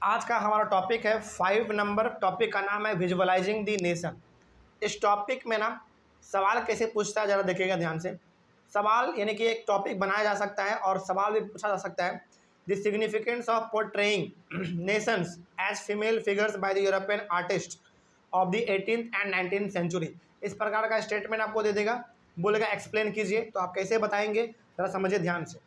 आज का हमारा टॉपिक है 5 नंबर। टॉपिक का नाम है विजुअलाइजिंग द नेशन। इस टॉपिक में ना सवाल कैसे पूछता है ज़रा देखिएगा ध्यान से। सवाल यानी कि एक टॉपिक बनाया जा सकता है और सवाल भी पूछा जा सकता है। The significance of portraying nations as female figures by the European artist of the 18th and 19th century. इस प्रकार का स्टेटमेंट आपको दे देगा, बोलेगा एक्सप्लेन कीजिए। तो आप कैसे बताएंगे ज़रा समझिए ध्यान से।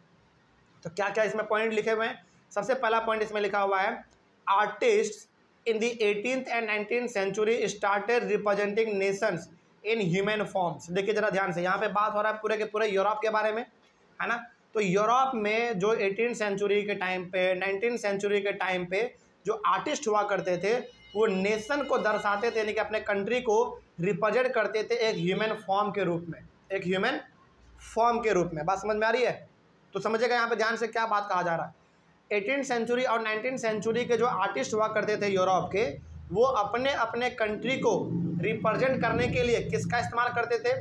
तो क्या क्या इसमें पॉइंट लिखे हुए हैं। सबसे पहला पॉइंट इसमें लिखा हुआ है artist in the 18th and 19th century started representing nations in human forms. देखिए जरा ध्यान से, यहाँ पे बात हो रहा है पूरे के पूरे यूरोप के बारे में, है ना। तो यूरोप में जो 18th सेंचुरी के टाइम पे 19th सेंचुरी के टाइम पे जो आर्टिस्ट हुआ करते थे वो नेशन को दर्शाते थे, यानी कि अपने कंट्री को रिप्रेजेंट करते थे एक ह्यूमन फॉर्म के रूप में, एक ह्यूमन फॉर्म के रूप में। बात समझ में आ रही है? तो समझिएगा यहाँ पे ध्यान से क्या बात कहा जा रहा है। 18th सेंचुरी और 19th सेंचुरी के जो आर्टिस्ट हुआ करते थे यूरोप के, वो अपने अपने कंट्री को रिप्रेजेंट करने के लिए किसका इस्तेमाल करते थे?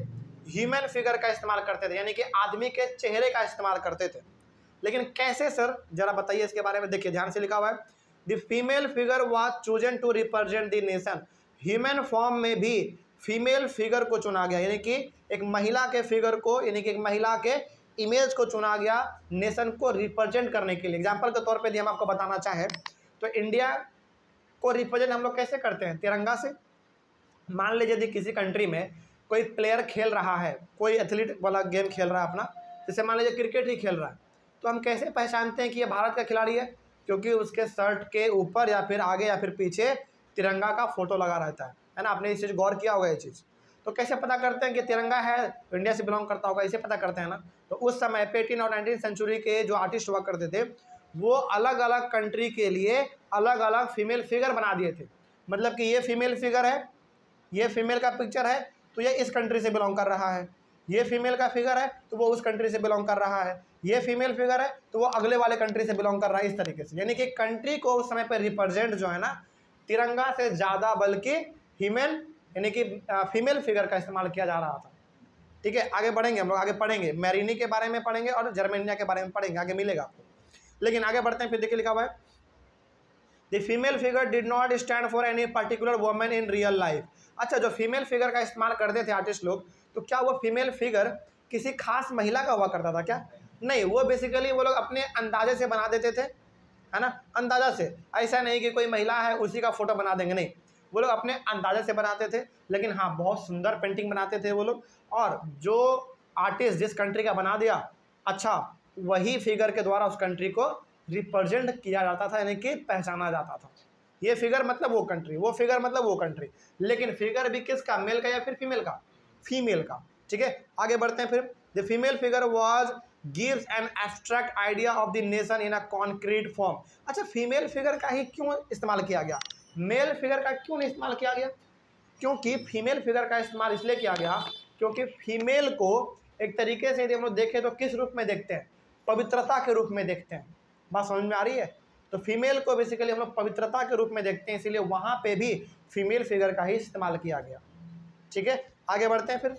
ह्यूमन फिगर का इस्तेमाल करते थे, यानी कि आदमी के चेहरे का इस्तेमाल करते थे। लेकिन कैसे सर, जरा बताइए इसके बारे में। देखिए ध्यान से लिखा हुआ है the female figure was chosen to represent the nation. Human form में भी फीमेल फिगर को चुना गया, यानी कि एक महिला के फिगर को, यानी कि एक महिला के इमेज को चुना गया नेशन को रिप्रेजेंट करने के लिए। एग्जाम्पल के तौर पे यदि हम आपको बताना चाहें तो इंडिया को रिप्रेजेंट हम लोग कैसे करते हैं? तिरंगा से। मान लीजिए यदि किसी कंट्री में कोई प्लेयर खेल रहा है, कोई एथलीट वाला गेम खेल रहा है अपना, जैसे मान लीजिए क्रिकेट ही खेल रहा है, तो हम कैसे पहचानते हैं कि ये भारत का खिलाड़ी है? क्योंकि उसके शर्ट के ऊपर या फिर आगे या फिर पीछे तिरंगा का फोटो लगा रहता है ना। आपने इस चीज़ गौर किया होगा ये चीज़। तो कैसे पता करते हैं कि तिरंगा है, इंडिया से बिलोंग करता होगा, इसे पता करते हैं ना। तो उस समय पे 18 और 19th सेंचुरी के जो आर्टिस्ट हुआ करते थे वो अलग अलग कंट्री के लिए अलग अलग फीमेल फिगर बना दिए थे। मतलब कि ये फीमेल फिगर है, ये फीमेल का पिक्चर है तो ये इस कंट्री से बिलोंग कर रहा है, ये फीमेल का फिगर है तो वो उस कंट्री से बिलोंग कर रहा है, ये फीमेल फिगर है तो वो अगले वाले कंट्री से बिलोंग कर रहा है, इस तरीके से। यानी कि कंट्री को उस समय पर रिप्रेजेंट जो है ना, तिरंगा से ज़्यादा बल्कि ह्यूमन यानी कि फीमेल फिगर का इस्तेमाल किया जा रहा था। ठीक है, आगे बढ़ेंगे हम लोग, आगे पढ़ेंगे मैरिनी के बारे में पढ़ेंगे और जर्मेनिया के बारे में पढ़ेंगे, आगे मिलेगा आपको। लेकिन आगे बढ़ते हैं, फिर देखिए लिखा हुआ है the female figure did not stand for any particular woman in real life. अच्छा, जो फीमेल फिगर का इस्तेमाल करते थे आर्टिस्ट लोग, तो क्या वो फीमेल फिगर किसी खास महिला का हुआ करता था क्या? नहीं, वो बेसिकली वो लोग अपने अंदाजे से बना देते थे, है ना, अंदाजा से। ऐसा नहीं कि कोई महिला है उसी का फोटो बना देंगे, नहीं, वो लोग अपने अंदाजे से बनाते थे। लेकिन हाँ, बहुत सुंदर पेंटिंग बनाते थे वो लोग। और जो आर्टिस्ट जिस कंट्री का बना दिया, अच्छा, वही फिगर के द्वारा उस कंट्री को रिप्रेजेंट किया जाता था, यानी कि पहचाना जाता था। ये फिगर मतलब वो कंट्री, वो फिगर मतलब वो कंट्री। लेकिन फिगर भी किसका? मेल का या फिर फीमेल का? फीमेल का। ठीक है, आगे बढ़ते हैं फिर। The female figure was gives an abstract idea of the nation in a concrete form. अच्छा, फीमेल फिगर का ही क्यों इस्तेमाल किया गया, मेल फिगर का क्यों नहीं इस्तेमाल किया गया? क्योंकि फीमेल फिगर का इस्तेमाल इसलिए किया गया क्योंकि फीमेल को एक तरीके से यदि हम लोग देखें तो किस रूप में देखते हैं? पवित्रता के रूप में देखते हैं। बात समझ में आ रही है? तो फीमेल को बेसिकली हम लोग पवित्रता के रूप में देखते हैं, इसीलिए वहाँ पे भी फीमेल फिगर का ही इस्तेमाल किया गया। ठीक है, आगे बढ़ते हैं फिर।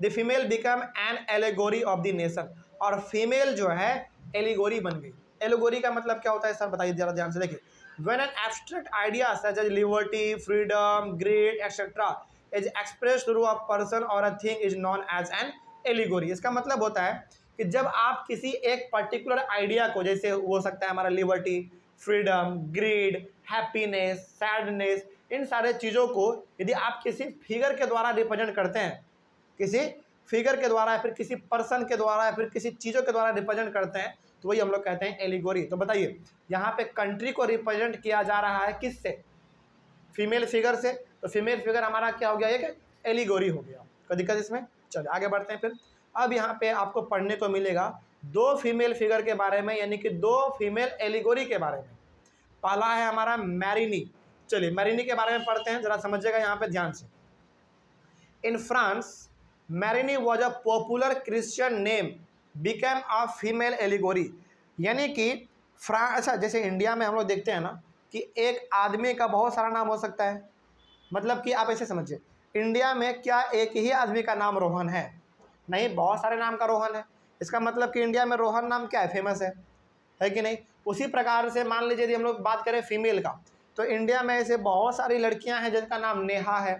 The female become an allegory of the nation. और फीमेल जो है एलिगोरी बन गई। एलिगोरी का मतलब क्या होता है सर, बताइए जरा ध्यान से। देखिए, when an abstract idea such as liberty, freedom, greed, etc. is expressed through a person or a thing is known as an allegory। इसका मतलब होता है कि जब आप किसी एक पर्टिकुलर आइडिया को, जैसे हो सकता है हमारा liberty, freedom, greed, happiness, sadness, इन सारे चीज़ों को यदि आप किसी फिगर के द्वारा रिप्रेजेंट करते हैं, किसी फिगर के द्वारा या फिर किसी पर्सन के द्वारा या फिर किसी चीज़ों के द्वारा रिप्रेजेंट करते हैं, तो वही हम लोग कहते हैं एलिगोरी। तो बताइए, यहाँ पे कंट्री को रिप्रेजेंट किया जा रहा है किससे? फीमेल फिगर से। तो फीमेल फिगर हमारा क्या हो गया? एक एलिगोरी हो गया। कोई दिक्कत इसमें? चलिए आगे बढ़ते हैं फिर। अब यहाँ पे आपको पढ़ने को मिलेगा 2 फीमेल फिगर के बारे में, यानी कि 2 फीमेल एलिगोरी के बारे में। पहला है हमारा मैरिनी। चलिए मैरिनी के बारे में पढ़ते हैं, जरा समझिएगा यहाँ पे ध्यान से। In France Marianne was a popular Christian name became a female allegory. यानी कि अच्छा, जैसे इंडिया में हम लोग देखते हैं ना कि एक आदमी का बहुत सारा नाम हो सकता है। मतलब कि आप ऐसे समझिए, इंडिया में क्या एक ही आदमी का नाम रोहन है? नहीं, बहुत सारे नाम का रोहन है। इसका मतलब कि इंडिया में रोहन नाम क्या है? फेमस है है कि नहीं। उसी प्रकार से मान लीजिए यदि हम लोग बात करें फीमेल का, तो इंडिया में ऐसे बहुत सारी लड़कियां हैं जिनका नाम नेहा है,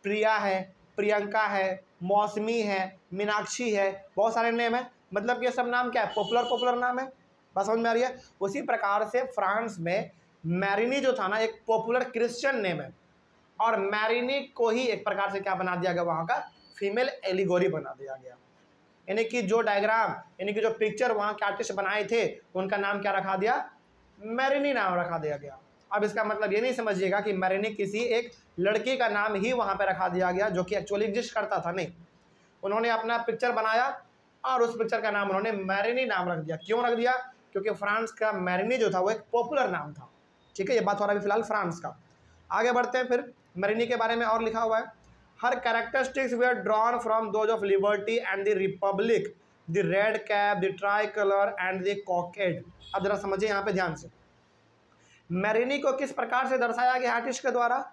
प्रिया है, प्रियंका है, मौसमी है, मीनाक्षी है, बहुत सारे नेम है। मतलब ये सब नाम क्या है, पॉपुलर नाम है। बात समझ में आ रही है। उसी प्रकार से फ्रांस में मैरिनी जो था ना, एक पॉपुलर क्रिश्चियन नेम है, और मैरिनी को ही एक प्रकार से क्या बना दिया गया, वहाँ का फीमेल एलिगोरी बना दिया गया। यानी कि जो डायग्राम, यानी कि जो पिक्चर वहाँ के आर्टिस्ट बनाए थे, उनका नाम क्या रखा दिया, मैरिनी नाम रखा दिया गया। अब इसका मतलब ये नहीं समझिएगा कि मैरिनी किसी एक लड़की का नाम ही वहाँ पे रखा दिया गया जो कि एक्चुअली एग्जिस्ट करता था, नहीं। उन्होंने अपना पिक्चर बनाया और उस पिक्चर का नाम उन्होंने मैरिनी नाम रख दिया। क्यों रख दिया, क्योंकि फ्रांस का मैरिनी जो था वो एक पॉपुलर नाम था। ठीक है, ये बात हो रहा है फिलहाल फ्रांस का। आगे बढ़ते हैं, फिर मैरिनी के बारे में और लिखा हुआ है, हर characteristics they are drawn from those of liberty and the republic, the red cap, the tricolour and the cockade. अब जरा समझिए यहाँ पे ध्यान से, मैरिनी को किस प्रकार से दर्शाया गया आर्टिस्ट के द्वारा।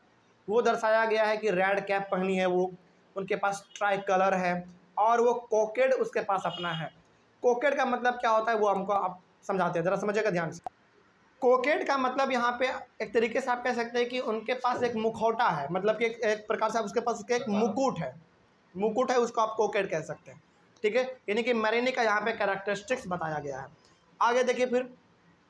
वो दर्शाया गया है कि रेड कैप पहनी है वो, उनके पास ट्राई कलर है, और वो कॉकेड उसके पास अपना है। कॉकेड का मतलब क्या होता है वो हमको आप समझाते हैं, जरा समझिएगा ध्यान से। कॉकेड का मतलब यहाँ पे एक तरीके से आप कह सकते हैं कि उनके पास एक मुखौटा है, मतलब कि एक प्रकार से उसके पास उसका एक मुकुट है, उसको आप कॉकेड कह सकते हैं। ठीक है, यानी कि मैरिनी का यहाँ पे कैरेक्टरिस्टिक्स बताया गया है। आगे देखिए, फिर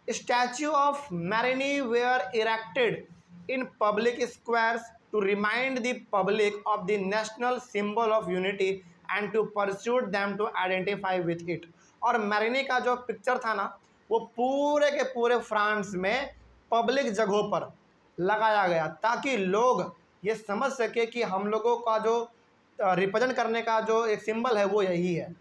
statue of Marianne were erected in public squares to remind the public of the national symbol of unity and to pursuit them to identify with it. और मैरिनी का जो पिक्चर था ना, वो पूरे के पूरे फ्रांस में पब्लिक जगहों पर लगाया गया ताकि लोग ये समझ सके कि हम लोगों का जो रिप्रेजेंट करने का जो एक सिंबल है वो यही है।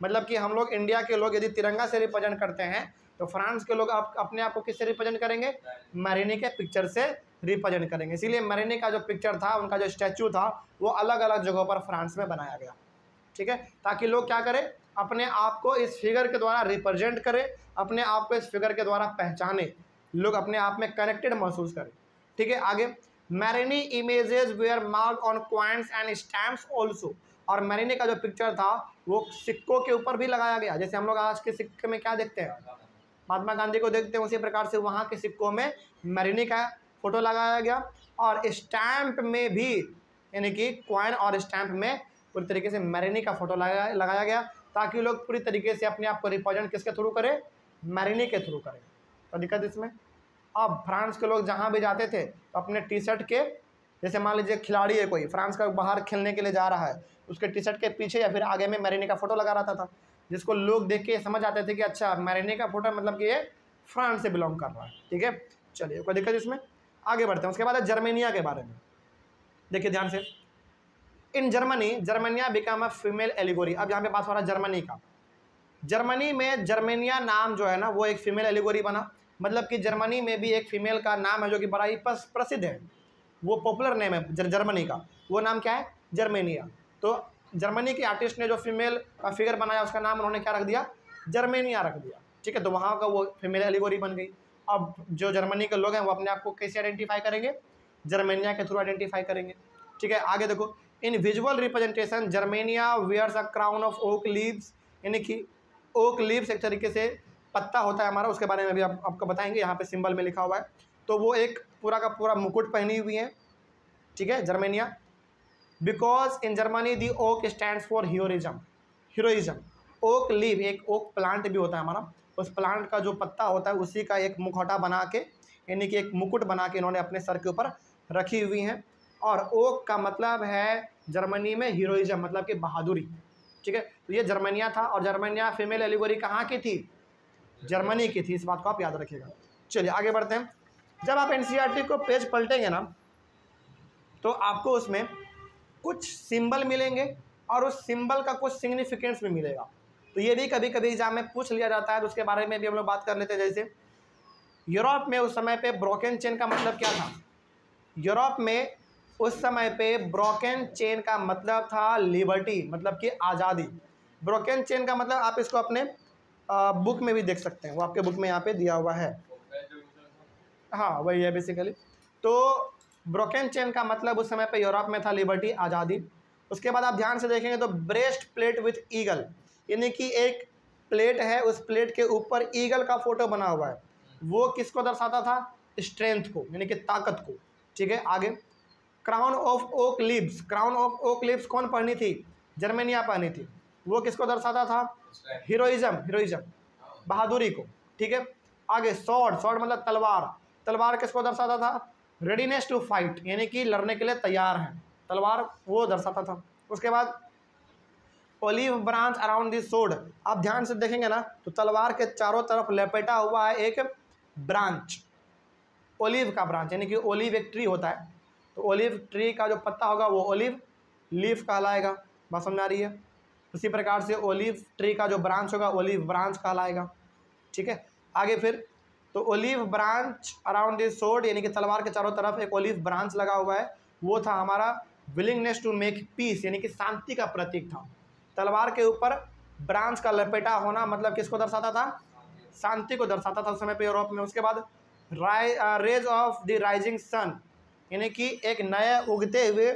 मतलब कि हम लोग इंडिया के लोग यदि तिरंगा से रिप्रेजेंट करते हैं, तो फ्रांस के लोग अपने आप को किससे रिप्रेजेंट करेंगे, मैरिनी के पिक्चर से रिप्रेजेंट करेंगे। इसीलिए मैरिनी का जो पिक्चर था, उनका जो स्टैचू था, वो अलग अलग जगहों पर फ्रांस में बनाया गया। ठीक है, ताकि लोग क्या करें, अपने आप को इस फिगर के द्वारा रिप्रेजेंट करें, अपने आप को इस फिगर के द्वारा पहचाने, लोग अपने आप में कनेक्टेड महसूस करें। ठीक है, आगे Marianne images were marked on coins and stamps also. और मैरिनी का जो पिक्चर था वो सिक्कों के ऊपर भी लगाया गया। जैसे हम लोग आज के सिक्के में क्या देखते हैं, महात्मा गांधी को देखते हैं, उसी प्रकार से वहाँ के सिक्कों में मैरिनी का फोटो लगाया गया। और स्टैम्प में भी, यानी कि कॉइन और स्टैम्प में पूरी तरीके से मैरिनी का फोटो लगाया गया, ताकि लोग पूरी तरीके से अपने आप को रिप्रेजेंट किसके थ्रू करें, मैरिनी के थ्रू करें। तो दिक्कत इसमें, अब फ्रांस के लोग जहाँ भी जाते थे तो अपने टी शर्ट के, जैसे मान लीजिए खिलाड़ी है कोई फ्रांस का, बाहर खेलने के लिए जा रहा है, उसके टी शर्ट के पीछे या फिर आगे में मैरिनी का फोटो लगा रहता था, जिसको लोग देख के समझ आते थे कि अच्छा मैरिनी का फोटो मतलब कि ये फ्रांस से बिलोंग कर रहा है। ठीक है, चलिए कोई दिक्कत इसमें। आगे बढ़ते हैं। उसके बाद है जर्मेनिया के बारे में, देखिए ध्यान से। In Germania become a female allegory. अब यहाँ पे बात हो रहा है जर्मनी का। जर्मनी में जर्मेनिया नाम जो है ना, वो एक फीमेल एलिगोरी बना। मतलब कि जर्मनी में भी एक फीमेल का नाम है जो कि बड़ा ही प्रसिद्ध है, वो पॉपुलर नेम है जर्मनी का। वो नाम क्या है, जर्मेनिया। तो जर्मनी के आर्टिस्ट ने जो फीमेल का फिगर बनाया, उसका नाम उन्होंने क्या रख दिया, जर्मेनिया रख दिया। ठीक है, तो वहाँ का वो फीमेल एलिगोरी बन गई। अब जो जर्मनी के लोग हैं वो अपने आप को कैसे आइडेंटिफाई करेंगे, जर्मेनिया के थ्रू आइडेंटिफाई करेंगे। ठीक है, आगे देखो। In visual representation Germania wears a crown of oak leaves. यानी कि ओक लीव्स एक तरीके से पत्ता होता है हमारा, उसके बारे में भी आपको बताएंगे, यहाँ पे सिंबल में लिखा हुआ है। तो वो एक पूरा का पूरा मुकुट पहनी हुई है। ठीक है, Germania. Because in Germany the oak stands for heroism. Oak leaf, एक ओक प्लांट भी होता है हमारा, उस प्लांट का जो पत्ता होता है उसी का एक मुखौटा बना के, यानी कि एक मुकुट बना के इन्होंने अपने सर के ऊपर रखी हुई हैं। और ओक का मतलब है जर्मनी में हीरोइज्म, मतलब कि बहादुरी। ठीक है, तो ये जर्मनिया था। और जर्मनिया फीमेल एलिगोरी कहाँ की थी, जर्मनी की थी। इस बात को आप याद रखिएगा। चलिए आगे बढ़ते हैं। जब आप एनसीईआरटी को पेज पलटेंगे ना, तो आपको उसमें कुछ सिंबल मिलेंगे और उस सिंबल का कुछ सिग्निफिकेंस भी मिलेगा। तो ये भी कभी कभी एग्जाम में पूछ लिया जाता है, तो उसके बारे में भी हम लोग बात कर लेते हैं। जैसे यूरोप में उस समय पे ब्रोकन चेन का मतलब क्या था, यूरोप में उस समय पे ब्रोकन चेन का मतलब था लिबर्टी, मतलब कि आज़ादी। ब्रोकन चेन का मतलब आप इसको अपने बुक में भी देख सकते हैं, वो आपके बुक में यहाँ पे दिया हुआ है। हाँ वही है बेसिकली। तो ब्रोकन चेन का मतलब उस समय पे यूरोप में था लिबर्टी, आज़ादी। उसके बाद आप ध्यान से देखेंगे तो ब्रेस्ट प्लेट विथ ईगल, यानी कि एक प्लेट है, उस प्लेट के ऊपर ईगल का फोटो बना हुआ है, वो किसको दर्शाता था? स्ट्रेंथ को, यानी कि ताकत को। ठीक है, आगे crown of oak leaves, crown of oak leaves कौन पढ़नी थी? जर्मेनिया पढ़नी थी। वो किसको दर्शाता था? हीरोइज्म, हीरोइज्म, बहादुरी को। ठीक है, आगे स्वॉर्ड, स्वॉर्ड मतलब तलवार, तलवार किसको दर्शाता था? रेडीनेस टू फाइट, यानी कि लड़ने के लिए तैयार है, तलवार वो दर्शाता था। उसके बाद ओलिव ब्रांच अराउंड दिस सोड, आप ध्यान से देखेंगे ना तो तलवार के चारों तरफ लपेटा हुआ है एक ब्रांच, ओलिव का ब्रांच, यानी कि ओलिव एक ट्री होता है, तो ओलिव ट्री का जो पत्ता होगा वो ओलिव लीफ कहलाएगा। बात समझ आ रही है? उसी प्रकार से ओलिव ट्री का जो ब्रांच होगा ओलिव ब्रांच कहलाएगा। ठीक है, आगे फिर तो ओलिव ब्रांच अराउंड दिस सोड, यानी कि तलवार के चारों तरफ एक ओलिव ब्रांच लगा हुआ है, वो था हमारा विलिंगनेस टू मेक पीस, यानी कि शांति का प्रतीक था। तलवार के ऊपर ब्रांच का लपेटा होना मतलब किसको दर्शाता था? शांति को दर्शाता था उस समय पे यूरोप में। उसके बाद rays of the rising sun, यानी कि एक नए उगते हुए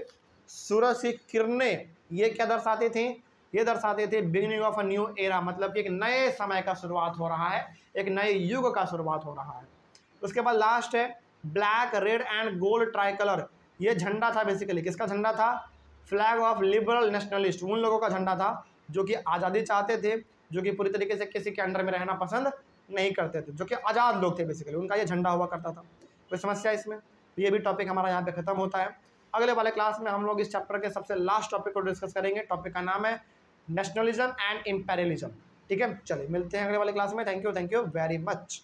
सूरज की किरणें, ये क्या दर्शाती थी? ये दर्शाते थे beginning of a new era, मतलब कि एक नए समय का शुरुआत हो रहा है, एक नए युग का शुरुआत हो रहा है। उसके बाद लास्ट है black red and gold try colour, ये झंडा था बेसिकली, किसका झंडा था? फ्लैग ऑफ लिबरल नेशनलिस्ट, उन लोगों का झंडा था जो कि आज़ादी चाहते थे, जो कि पूरी तरीके से किसी के अंडर में रहना पसंद नहीं करते थे, जो कि आज़ाद लोग थे बेसिकली, उनका ये झंडा हुआ करता था। कोई समस्या इसमें? ये भी टॉपिक हमारा यहाँ पे खत्म होता है। अगले वाले क्लास में हम लोग इस चैप्टर के सबसे लास्ट टॉपिक को डिस्कस करेंगे। टॉपिक का नाम है नेशनलिज्म एंड इम्पेरियलिज्म। ठीक है, चलिए मिलते हैं अगले वाले क्लास में। Thank you very much.